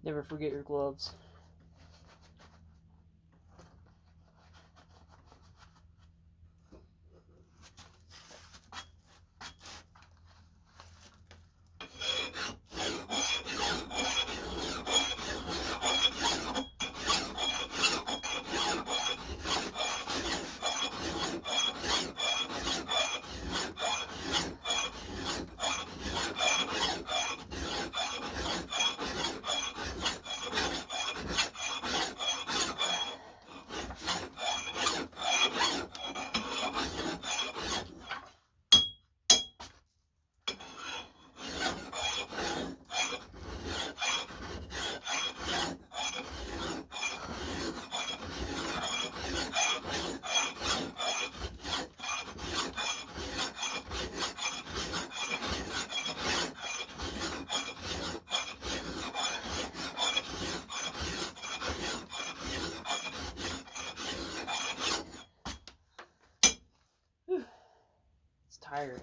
Never forget your gloves. It's tiring.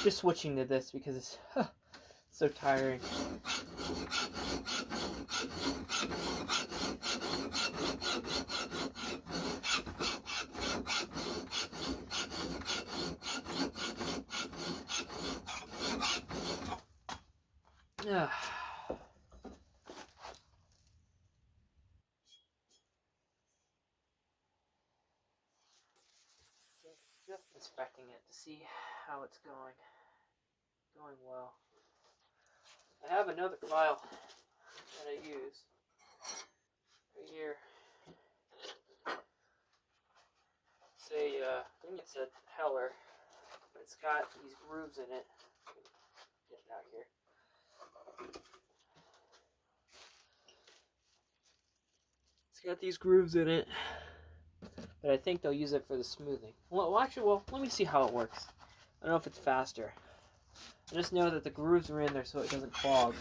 Just switching to this because it's so tiring. Just inspecting it to see how it's going. Going well. I have another file that I use right here. It's I think it's a Heller, but it's got these grooves in it. Get it out here. It's got these grooves in it, but I think they'll use it for the smoothing. Well, actually, let me see how it works. I don't know if it's faster. I just know that the grooves are in there so it doesn't clog.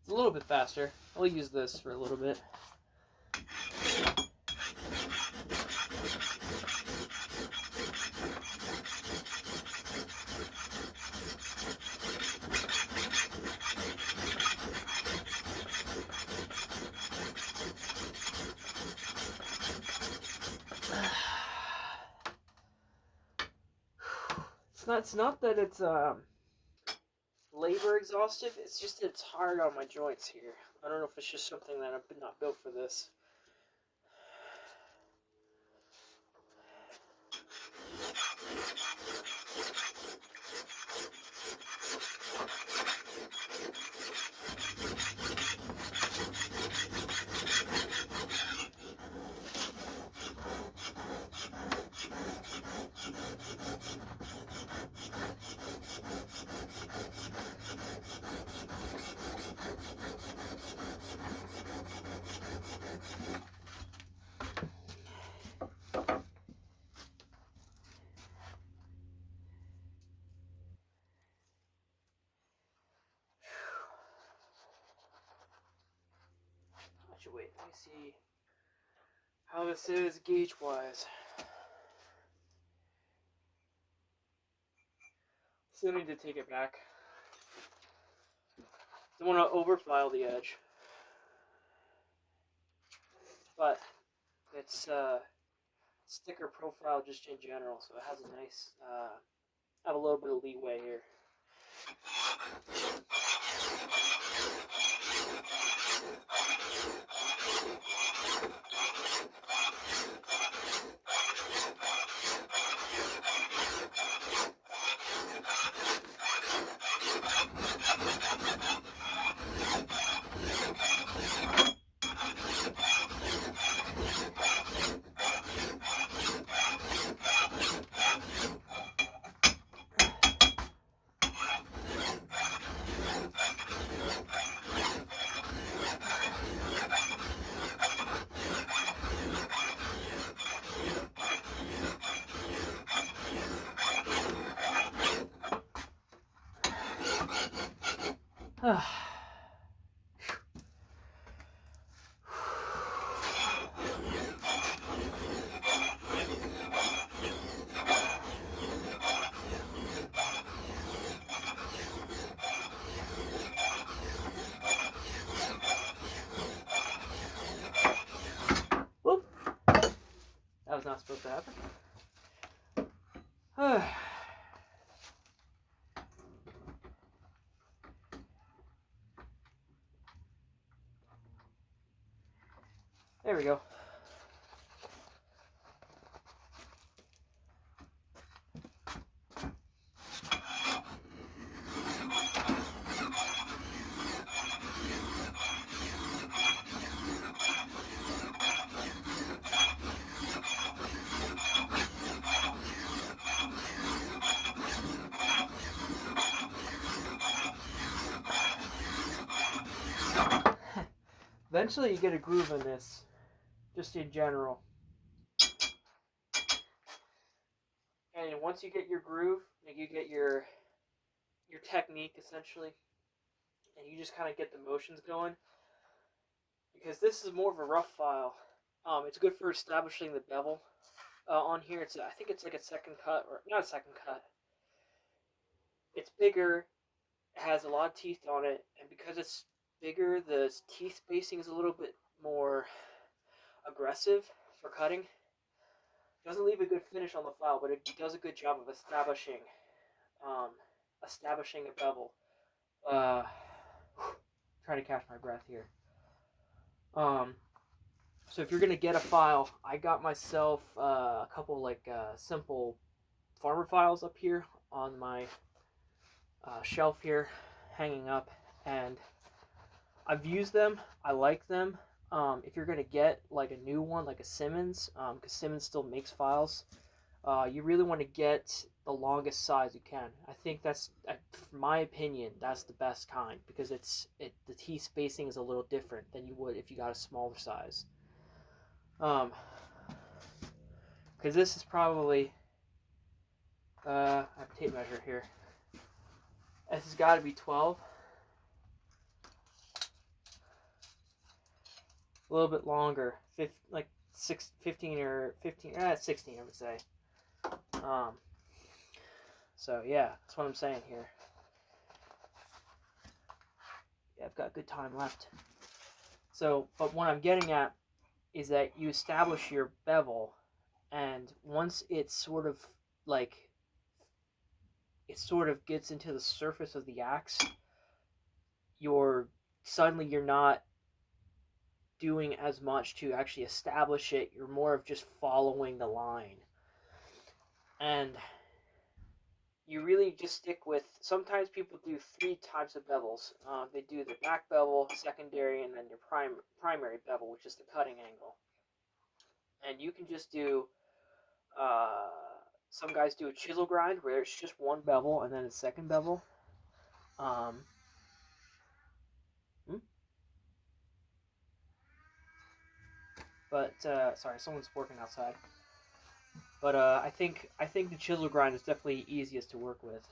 A little bit faster. I'll use this for a little bit. It's not that it's labor exhaustive, it's just that it's hard on my joints here. I don't know if it's just something that I'm not built for this. Actually, wait, let me see how this is gauge-wise. Still need to take it back. Don't want to overfile the edge, but it's sticker profile just in general, so it has a nice, have a little bit of leeway here. Whoop. That was not supposed to happen. There we go. Eventually you get a groove in this, just in general. And once you get your groove, like you get your technique essentially, and you just kind of get the motions going. Because this is more of a rough file. It's good for establishing the bevel. On here, I think it's like a second cut, or not a second cut. It's bigger, it has a lot of teeth on it, and because it's bigger, the teeth spacing is a little bit more aggressive for cutting. It doesn't leave a good finish on the file, but it does a good job of establishing a bevel. Trying to catch my breath here. So if you're gonna get a file, I got myself a couple like simple farmer files up here on my shelf here, hanging up, and I've used them. I like them. If you're gonna get like a new one, like a Simmons, because Simmons still makes files, you really want to get the longest size you can. I think that's, for my opinion, that's the best kind, because the teeth spacing is a little different than you would if you got a smaller size. Because this is probably, I have a tape measure here. This has got to be 12. A little bit longer, 15 or 15, 16, I would say. So yeah, that's what I'm saying here. Yeah, I've got good time left. So, but what I'm getting at is that you establish your bevel, and once it's sort of gets into the surface of the axe, you're not doing as much to actually establish it. You're more of just following the line. And you really just stick with, sometimes people do 3 types of bevels. They do the back bevel, secondary, and then your primary bevel, which is the cutting angle. And you can just do, some guys do a chisel grind where it's just one bevel and then a second bevel. But sorry, someone's working outside. But I think the chisel grind is definitely easiest to work with.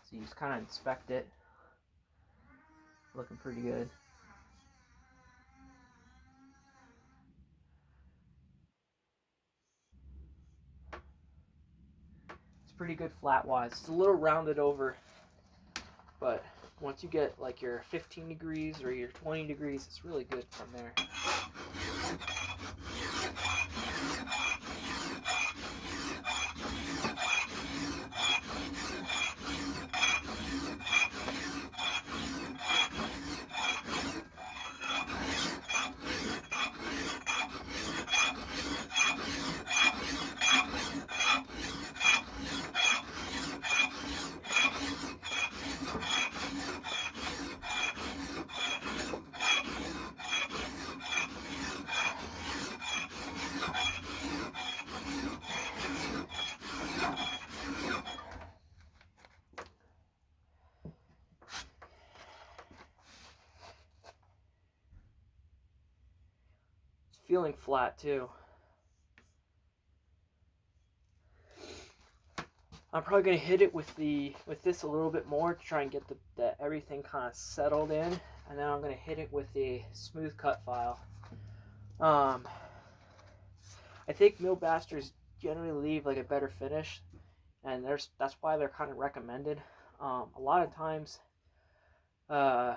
So you just kind of inspect it. Looking pretty good. It's pretty good flat-wise. It's a little rounded over, but once you get like your 15 degrees or your 20 degrees, it's really good from there. Feeling flat too. I'm probably gonna hit it with this a little bit more to try and get the everything kind of settled in, and then I'm gonna hit it with the smooth cut file. I think mill basters generally leave like a better finish, and that's why they're kind of recommended. A lot of times, yeah,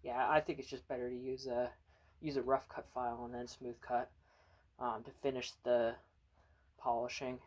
I think it's just better to use a rough cut file and then smooth cut to finish the polishing.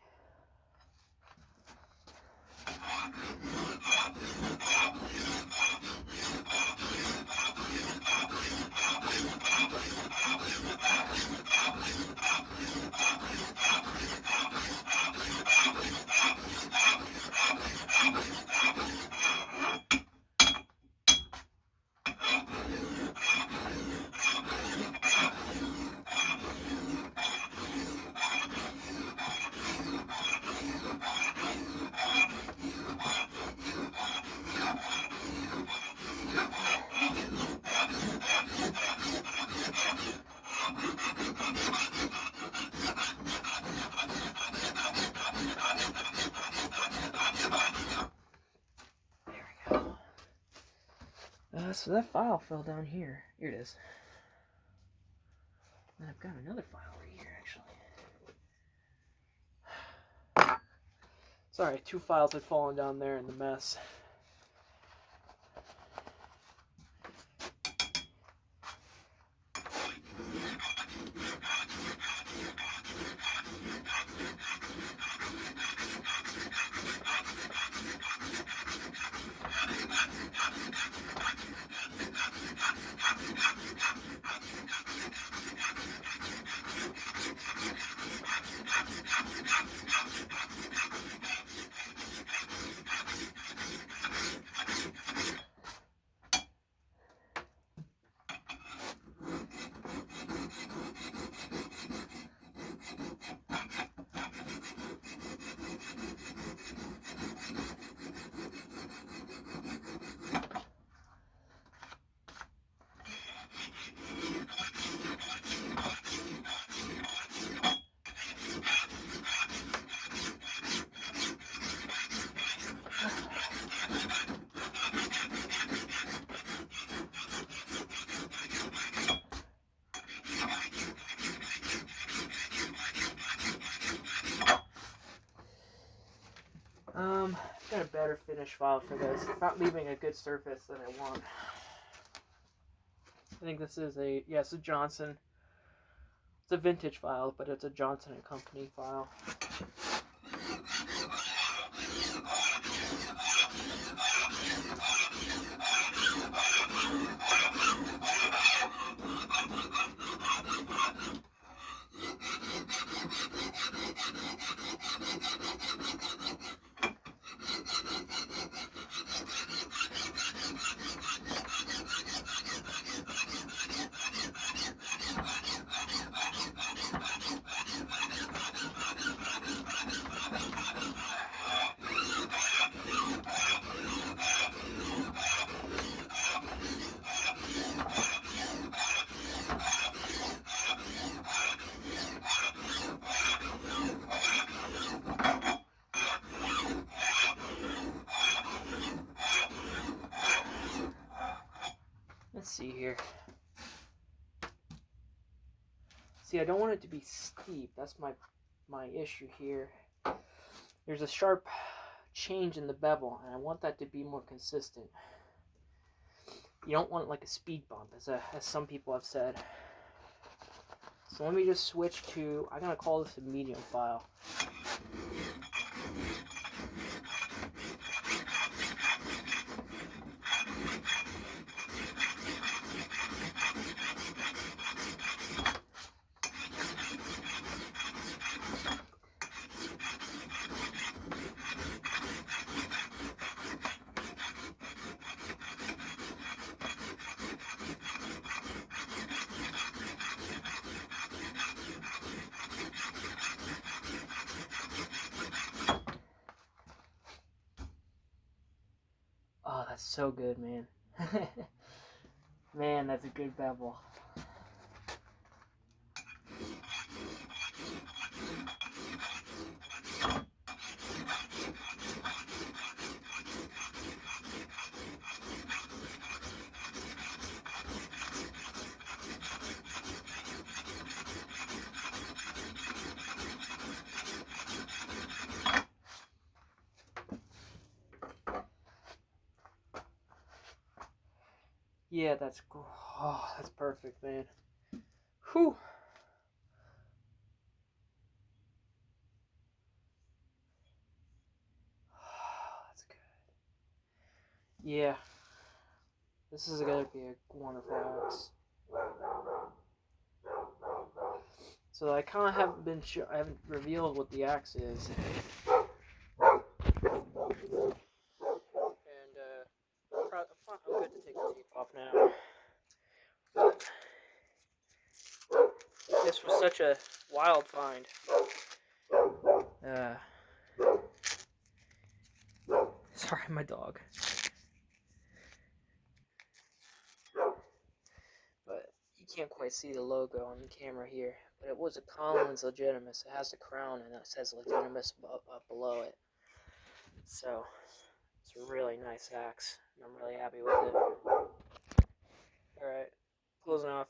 So that file fell down here. Here it is. And I've got another file right here, actually. Sorry, 2 files had fallen down there in the mess. I've got a better finish file for this. It's not leaving a good surface that I want. I think this is it's a Johnson. It's a vintage file, but it's a Johnson & Company file. See, I don't want it to be steep. That's my issue here. There's a sharp change in the bevel, and I want that to be more consistent. You don't want like a speed bump, as some people have said. So let me just switch to, I'm gonna call this a medium file. Oh, that's so good, man. Man, that's a good bevel. Yeah, that's perfect, man. Whew. That's good. Yeah, this is gonna be a wonderful axe. So I kind of I haven't revealed what the axe is. And I'm good to take the tape off now. But this was such a wild find. Sorry, my dog. But you can't quite see the logo on the camera here. But it was a Collins Legitimus. It has the crown and it says Legitimus up below it. So it's a really nice axe. And I'm really happy with it. Alright, closing off.